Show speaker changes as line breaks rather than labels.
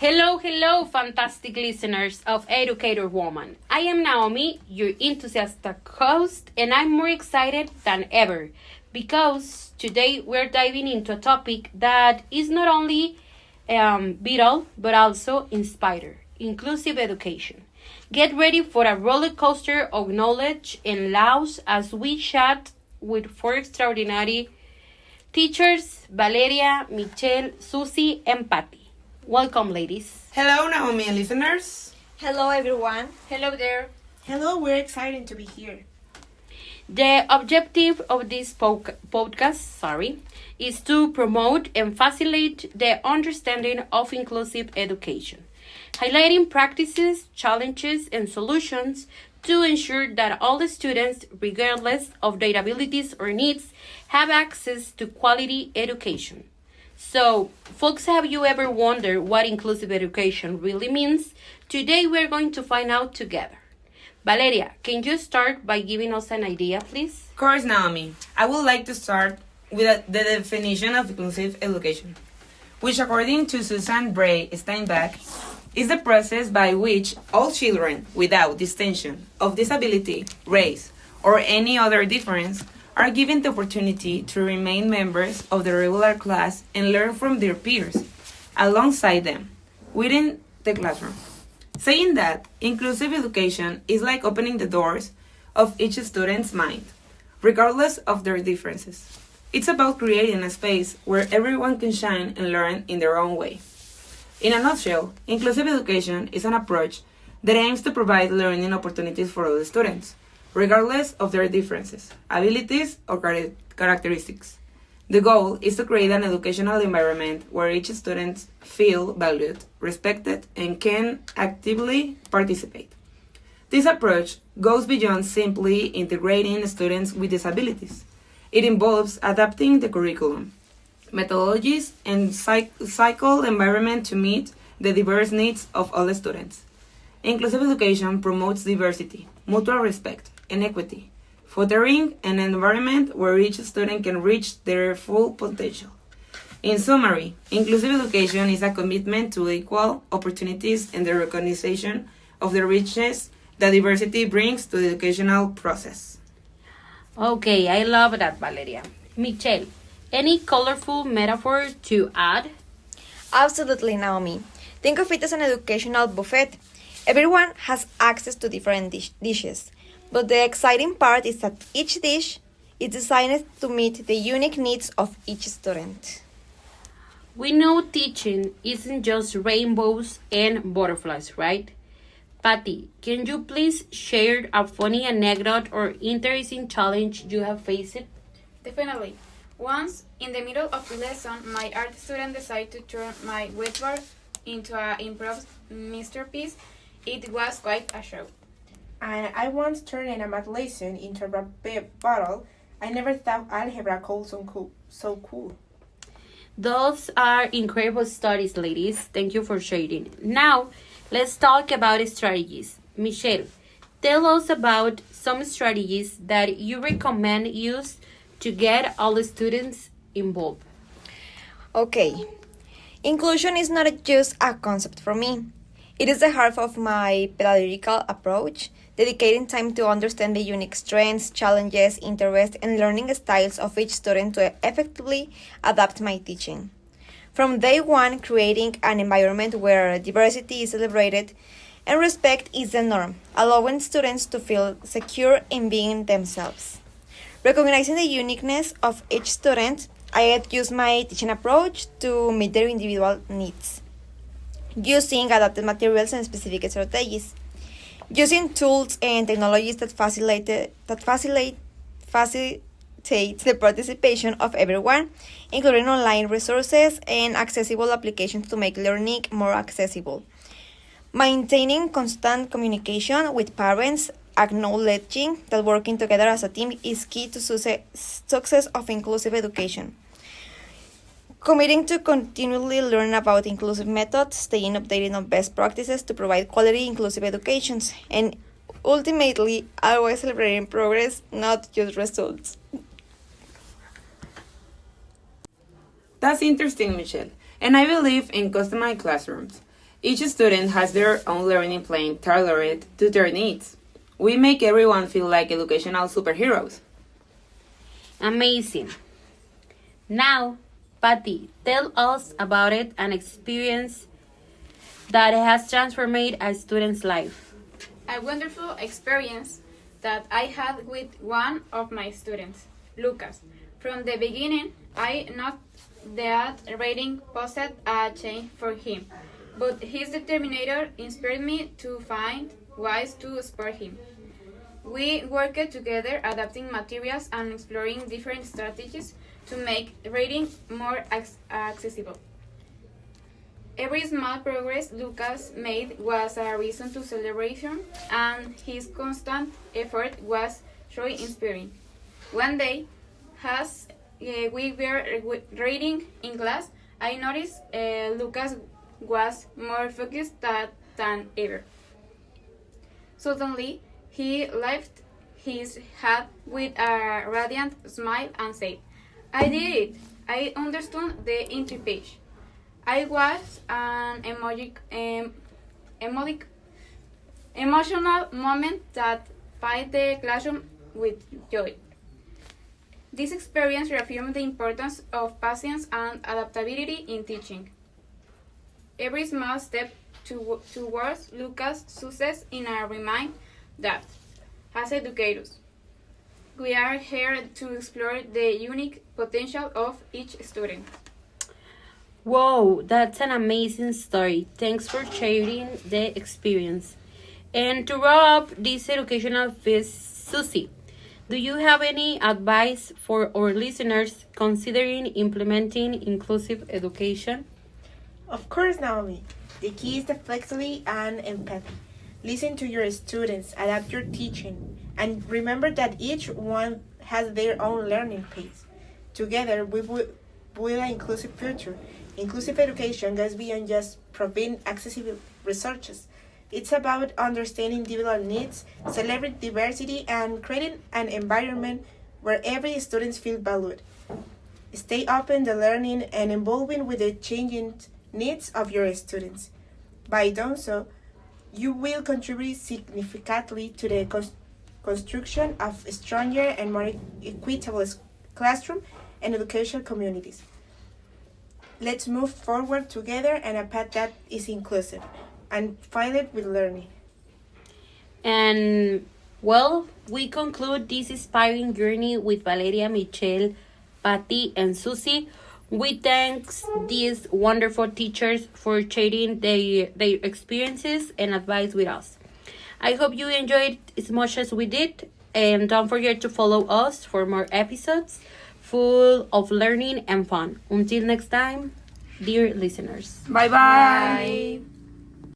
Hello, hello, fantastic listeners of Educator Woman. I am Naomi, your enthusiastic host, and I'm more excited than ever because today we're diving into a topic that is not only vital but also inspired inclusive education. Get ready for a roller coaster of knowledge and laws as we chat with four extraordinary teachers Valeria, Michelle, Susie, and Patty. Welcome, ladies.
Hello, Naomi listeners.
Hello everyone.
Hello there.
Hello, we're excited to be here.
The objective of this podcast, is to promote and facilitate the understanding of inclusive education, highlighting practices, challenges, and solutions to ensure that all the students, regardless of their abilities or needs, have access to quality education. So, folks, have you ever wondered what inclusive education really means? Today we're going to find out together. Valeria, can you start by giving us an idea, please?
Of course, Naomi. I would like to start with the definition of inclusive education, which, according to Susan Bray Steinbach, is the process by which all children, without distinction of disability, race, or any other difference, are given the opportunity to remain members of the regular class and learn from their peers, alongside them, within the classroom. Saying that, inclusive education is like opening the doors of each student's mind, regardless of their differences. It's about creating a space where everyone can shine and learn in their own way. In a nutshell, inclusive education is an approach that aims to provide learning opportunities for all students, regardless of their differences, abilities, or characteristics. The goal is to create an educational environment where each student feel valued, respected, and can actively participate. This approach goes beyond simply integrating students with disabilities. It involves adapting the curriculum, methodologies, and cycle environment to meet the diverse needs of all students. Inclusive education promotes diversity, mutual respect, and equity, fostering an environment where each student can reach their full potential. In summary, inclusive education is a commitment to equal opportunities and the recognition of the richness that diversity brings to the educational process.
Okay, I love that, Valeria. Michelle, any colorful metaphor to add?
Absolutely, Naomi. Think of it as an educational buffet. Everyone has access to different dishes, but the exciting part is that each dish is designed to meet the unique needs of each student.
We know teaching isn't just rainbows and butterflies, right? Patty, can you please share a funny anecdote or interesting challenge you have faced?
Definitely. Once, in the middle of the lesson, my art student decided to turn my whiteboard into an improv masterpiece. It was quite a show.
And I once turned in a math lesson into a rap battle. I never thought algebra could so cool.
Those are incredible stories, ladies. Thank you for sharing. Now, let's talk about strategies. Michelle, tell us about some strategies that you recommend use to get all the students involved.
Okay, inclusion is not just a concept for me. It is the heart of my pedagogical approach, dedicating time to understand the unique strengths, challenges, interests, and learning styles of each student to effectively adapt my teaching. From day one, creating an environment where diversity is celebrated and respect is the norm, allowing students to feel secure in being themselves. Recognizing the uniqueness of each student, I use my teaching approach to meet their individual needs, using adapted materials and specific strategies, using tools and technologies that facilitate the participation of everyone, including online resources and accessible applications to make learning more accessible. Maintaining constant communication with parents, acknowledging that working together as a team is key to success of inclusive education. Committing to continually learn about inclusive methods, staying updated on best practices to provide quality inclusive educations, and ultimately always celebrating progress, not just results.
That's interesting, Michelle. And I believe in customized classrooms. Each student has their own learning plan tailored to their needs. We make everyone feel like educational superheroes.
Amazing. Now, Patty, tell us about it, an experience that has transformed a student's life.
A wonderful experience that I had with one of my students, Lucas. From the beginning, I noticed that reading posed a change for him, but his determination inspired me to find ways to support him. We worked together adapting materials and exploring different strategies to make reading more accessible. Every small progress Lucas made was a reason to celebration, and his constant effort was truly inspiring. One day, as we were reading in class, I noticed Lucas was more focused than ever. Suddenly, he lifted his hat with a radiant smile and said, "I did it! I understood the entry page." I was an emotional moment that filled the classroom with joy. This experience reaffirmed the importance of patience and adaptability in teaching. Every small step towards Lucas' success is a reminder that, as educators, we are here to explore the unique potential of each student.
Whoa, that's an amazing story. Thanks for sharing the experience. And to wrap up this educational feast, Susie, do you have any advice for our listeners considering implementing inclusive education?
Of course, Naomi. The key is the flexibility and empathy. Listen to your students, adapt your teaching, and remember that each one has their own learning pace. Together, we will build an inclusive future. Inclusive education goes beyond just providing accessible resources. It's about understanding individual needs, celebrating diversity, and creating an environment where every student feels valued. Stay open to learning and evolving with the changing needs of your students. By doing so, you will contribute significantly to the construction of stronger and more equitable classroom and educational communities. Let's move forward together and a path that is inclusive and filled with learning.
And well, we conclude this inspiring journey with Valeria, Michelle, Patty, and Susie. We thank these wonderful teachers for sharing their experiences and advice with us. I hope you enjoyed as much as we did, and don't forget to follow us for more episodes full of learning and fun. Until next time, dear listeners.
Bye bye.
Bye.